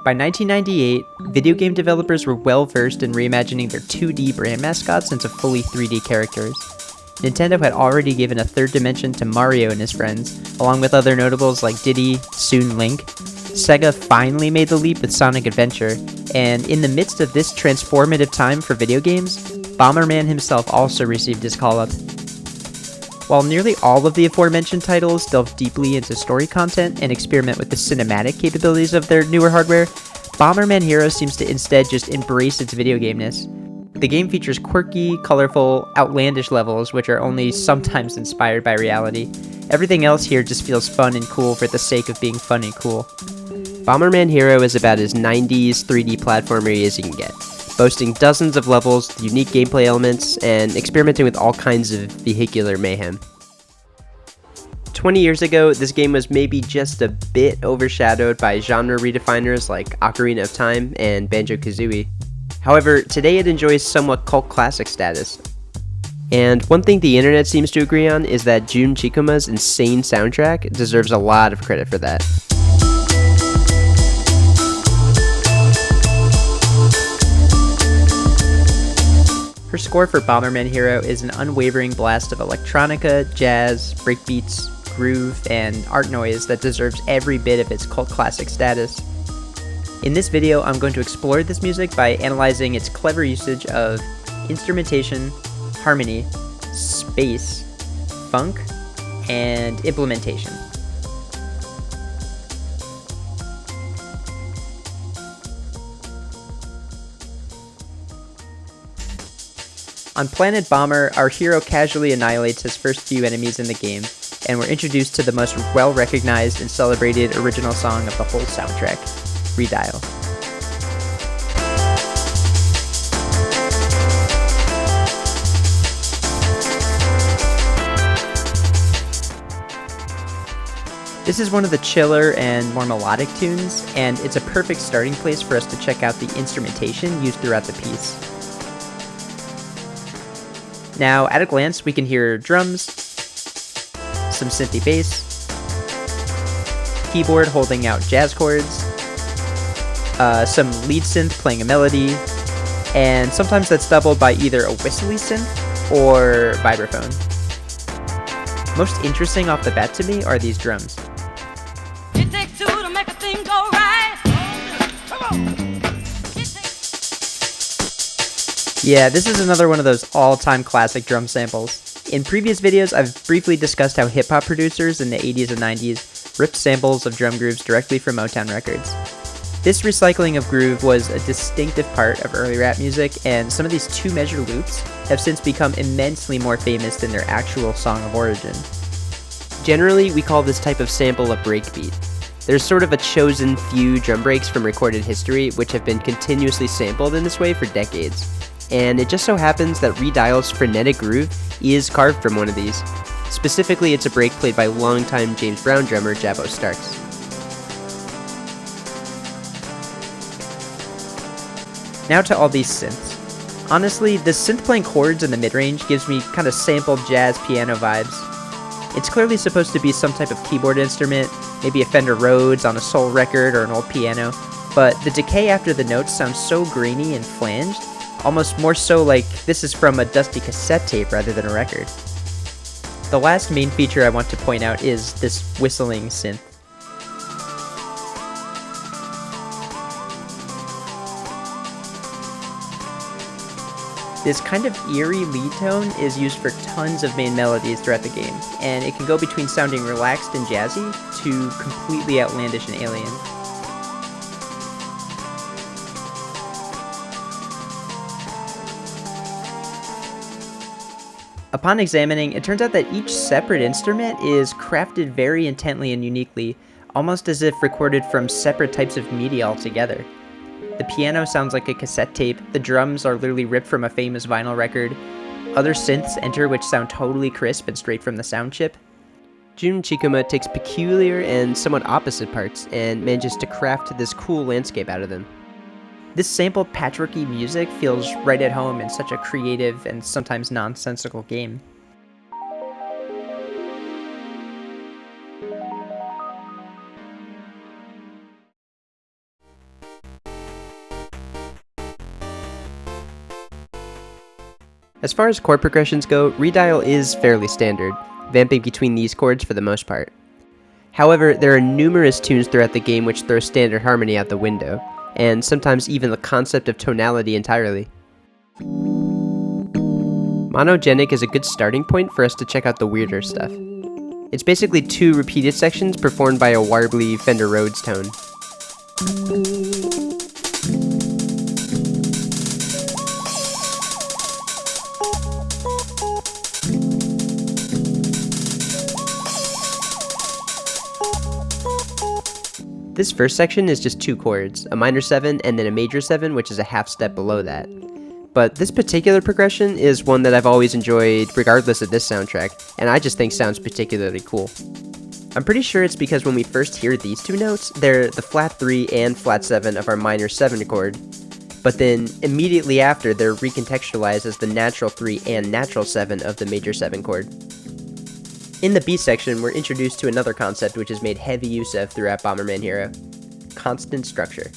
By 1998, video game developers were well versed in reimagining their 2D brand mascots into fully 3D characters. Nintendo had already given a third dimension to Mario and his friends, along with other notables like Diddy, soon Link. Sega finally made the leap with Sonic Adventure, and in the midst of this transformative time for video games, Bomberman himself also received his call-up. While nearly all of the aforementioned titles delve deeply into story content and experiment with the cinematic capabilities of their newer hardware, Bomberman Hero seems to instead just embrace its video gameness. The game features quirky, colorful, outlandish levels which are only sometimes inspired by reality. Everything else here just feels fun and cool for the sake of being fun and cool. Bomberman Hero is about as 90s 3D platformer as you can get, boasting dozens of levels with unique gameplay elements and experimenting with all kinds of vehicular mayhem. 20 years ago, this game was maybe just a bit overshadowed by genre redefiners like Ocarina of Time and Banjo-Kazooie. However, today it enjoys somewhat cult classic status. And one thing the internet seems to agree on is that Jun Chukima's insane soundtrack deserves a lot of credit for that. Her score for Bomberman Hero is an unwavering blast of electronica, jazz, breakbeats, groove, and art noise that deserves every bit of its cult classic status. In this video, I'm going to explore this music by analyzing its clever usage of instrumentation, harmony, space, funk, and implementation. On Planet Bomber, our hero casually annihilates his first few enemies in the game, and we're introduced to the most well-recognized and celebrated original song of the whole soundtrack, Redial. This is one of the chiller and more melodic tunes, and it's a perfect starting place for us to check out the instrumentation used throughout the piece. Now, at a glance, we can hear drums, some synthy bass, keyboard holding out jazz chords, some lead synth playing a melody, and sometimes that's doubled by either a whistly synth or vibraphone. Most interesting off the bat to me are these drums. It takes two to make a thing go right. Come on. Yeah, this is another one of those all-time classic drum samples. In previous videos, I've briefly discussed how hip-hop producers in the 80s and 90s ripped samples of drum grooves directly from Motown records. This recycling of groove was a distinctive part of early rap music, and some of these two-measure loops have since become immensely more famous than their actual song of origin. Generally, we call this type of sample a breakbeat. There's sort of a chosen few drum breaks from recorded history which have been continuously sampled in this way for decades. And it just so happens that Redial's frenetic groove is carved from one of these. Specifically, it's a break played by longtime James Brown drummer Jabbo Starks. Now to all these synths. Honestly, the synth playing chords in the mid-range gives me kind of sampled jazz piano vibes. It's clearly supposed to be some type of keyboard instrument, maybe a Fender Rhodes on a soul record or an old piano, but the decay after the notes sounds so grainy and flanged, almost more so like this is from a dusty cassette tape rather than a record. The last main feature I want to point out is this whistling synth. This kind of eerie lead tone is used for tons of main melodies throughout the game, and it can go between sounding relaxed and jazzy to completely outlandish and alien. Upon examining, it turns out that each separate instrument is crafted very intently and uniquely, almost as if recorded from separate types of media altogether. The piano sounds like a cassette tape, the drums are literally ripped from a famous vinyl record, other synths enter which sound totally crisp and straight from the sound chip. Jun Chukima takes peculiar and somewhat opposite parts and manages to craft this cool landscape out of them. This sampled patchworky music feels right at home in such a creative and sometimes nonsensical game. As far as chord progressions go, Redial is fairly standard, vamping between these chords for the most part. However, there are numerous tunes throughout the game which throw standard harmony out the window, and sometimes even the concept of tonality entirely. Monogenic is a good starting point for us to check out the weirder stuff. It's basically 2 repeated sections performed by a warbly Fender Rhodes tone. This first section is just 2 chords, a minor 7 and then a major 7, which is a half step below that. But this particular progression is one that I've always enjoyed regardless of this soundtrack, and I just think sounds particularly cool. I'm pretty sure it's because when we first hear these 2 notes, they're the flat 3 and flat 7 of our minor 7 chord, but then immediately after they're recontextualized as the natural 3 and natural 7 of the major 7 chord. In the B section, we're introduced to another concept which is made heavy use of throughout Bomberman Hero: constant structure.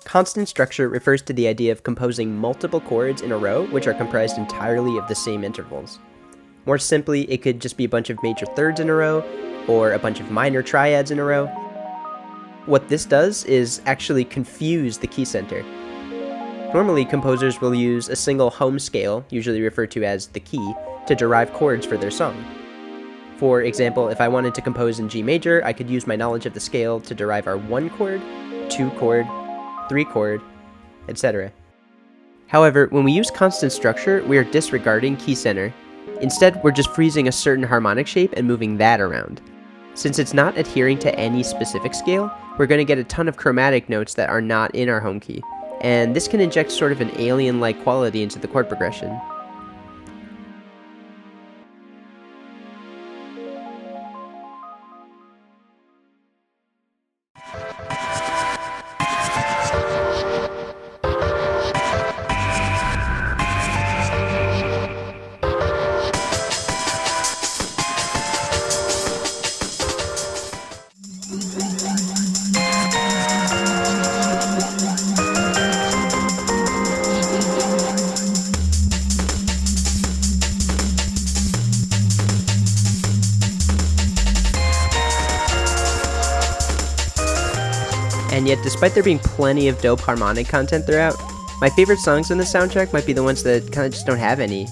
Constant structure refers to the idea of composing multiple chords in a row which are comprised entirely of the same intervals. More simply, it could just be a bunch of major thirds in a row, or a bunch of minor triads in a row. What this does is actually confuse the key center. Normally, composers will use a single home scale, usually referred to as the key, to derive chords for their song. For example, if I wanted to compose in G major, I could use my knowledge of the scale to derive our 1 chord, 2 chord, 3 chord, etc. However, when we use constant structure, we are disregarding key center. Instead, we're just freezing a certain harmonic shape and moving that around. Since it's not adhering to any specific scale, we're going to get a ton of chromatic notes that are not in our home key, and this can inject sort of an alien-like quality into the chord progression. And yet, despite there being plenty of dope harmonic content throughout, my favorite songs in the soundtrack might be the ones that kind of just don't have any.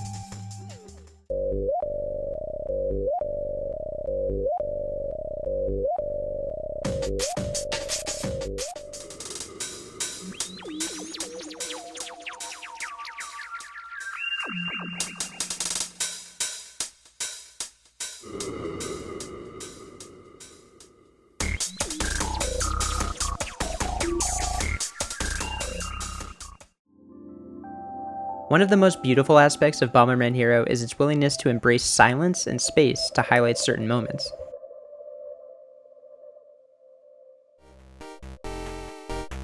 One of the most beautiful aspects of Bomberman Hero is its willingness to embrace silence and space to highlight certain moments.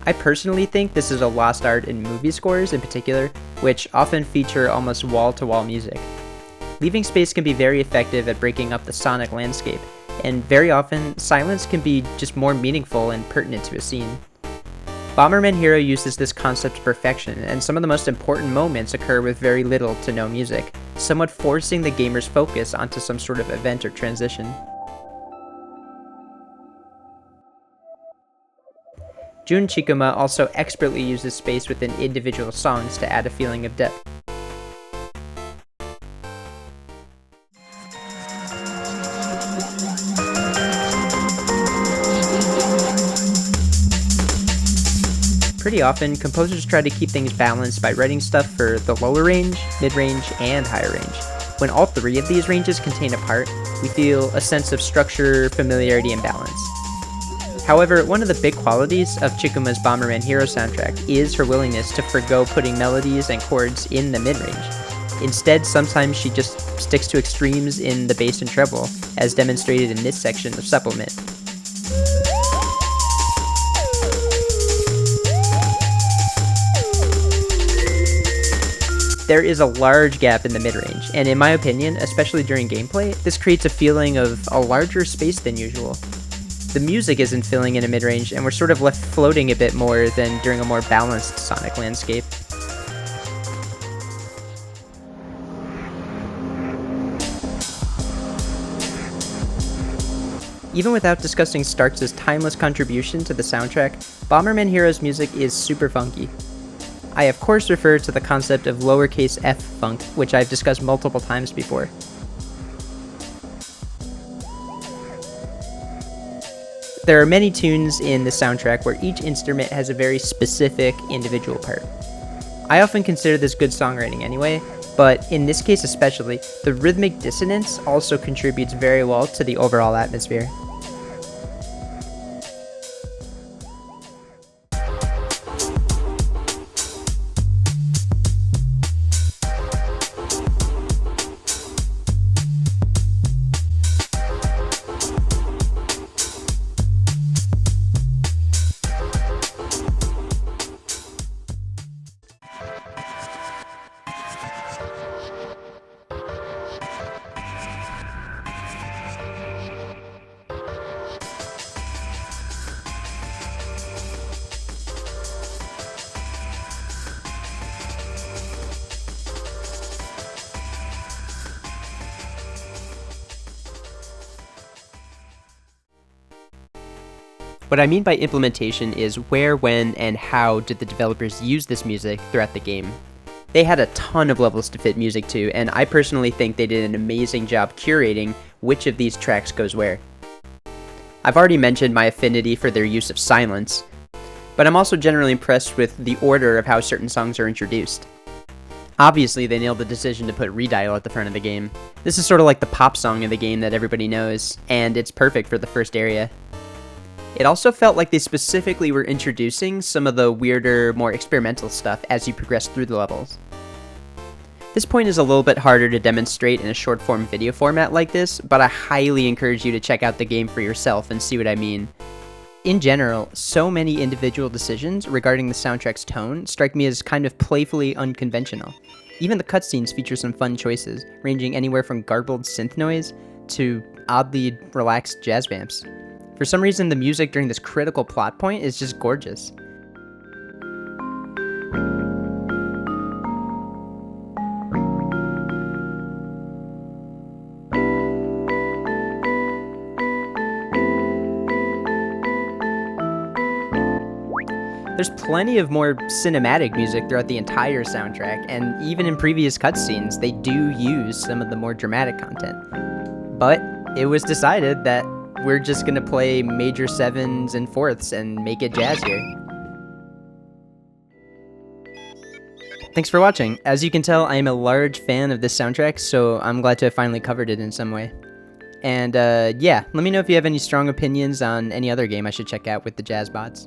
I personally think this is a lost art in movie scores in particular, which often feature almost wall-to-wall music. Leaving space can be very effective at breaking up the sonic landscape, and very often, silence can be just more meaningful and pertinent to a scene. Bomberman Hero uses this concept to perfection, and some of the most important moments occur with very little to no music, somewhat forcing the gamer's focus onto some sort of event or transition. Jun Chukima also expertly uses space within individual songs to add a feeling of depth. Pretty often, composers try to keep things balanced by writing stuff for the lower range, mid-range, and higher range. When all 3 of these ranges contain a part, we feel a sense of structure, familiarity, and balance. However, one of the big qualities of Chukima's Bomberman Hero soundtrack is her willingness to forgo putting melodies and chords in the mid-range. Instead, sometimes she just sticks to extremes in the bass and treble, as demonstrated in this section of Supplement. There is a large gap in the mid-range, and in my opinion, especially during gameplay, this creates a feeling of a larger space than usual. The music isn't filling in a mid-range, and we're sort of left floating a bit more than during a more balanced sonic landscape. Even without discussing Starks' timeless contribution to the soundtrack, Bomberman Hero's music is super funky. I of course refer to the concept of lowercase f funk, which I've discussed multiple times before. There are many tunes in the soundtrack where each instrument has a very specific individual part. I often consider this good songwriting anyway, but in this case especially, the rhythmic dissonance also contributes very well to the overall atmosphere. What I mean by implementation is where, when, and how did the developers use this music throughout the game. They had a ton of levels to fit music to, and I personally think they did an amazing job curating which of these tracks goes where. I've already mentioned my affinity for their use of silence, but I'm also generally impressed with the order of how certain songs are introduced. Obviously, they nailed the decision to put Redial at the front of the game. This is sort of like the pop song of the game that everybody knows, and it's perfect for the first area. It also felt like they specifically were introducing some of the weirder, more experimental stuff as you progress through the levels. This point is a little bit harder to demonstrate in a short-form video format like this, but I highly encourage you to check out the game for yourself and see what I mean. In general, so many individual decisions regarding the soundtrack's tone strike me as kind of playfully unconventional. Even the cutscenes feature some fun choices, ranging anywhere from garbled synth noise to oddly relaxed jazz vamps. For some reason, the music during this critical plot point is just gorgeous. There's plenty of more cinematic music throughout the entire soundtrack, and even in previous cutscenes, they do use some of the more dramatic content. But it was decided that we're just gonna play major sevenths and fourths and make it jazzier. Thanks for watching. As you can tell, I am a large fan of this soundtrack, so I'm glad to have finally covered it in some way. And yeah, let me know if you have any strong opinions on any other game I should check out with the jazz bots.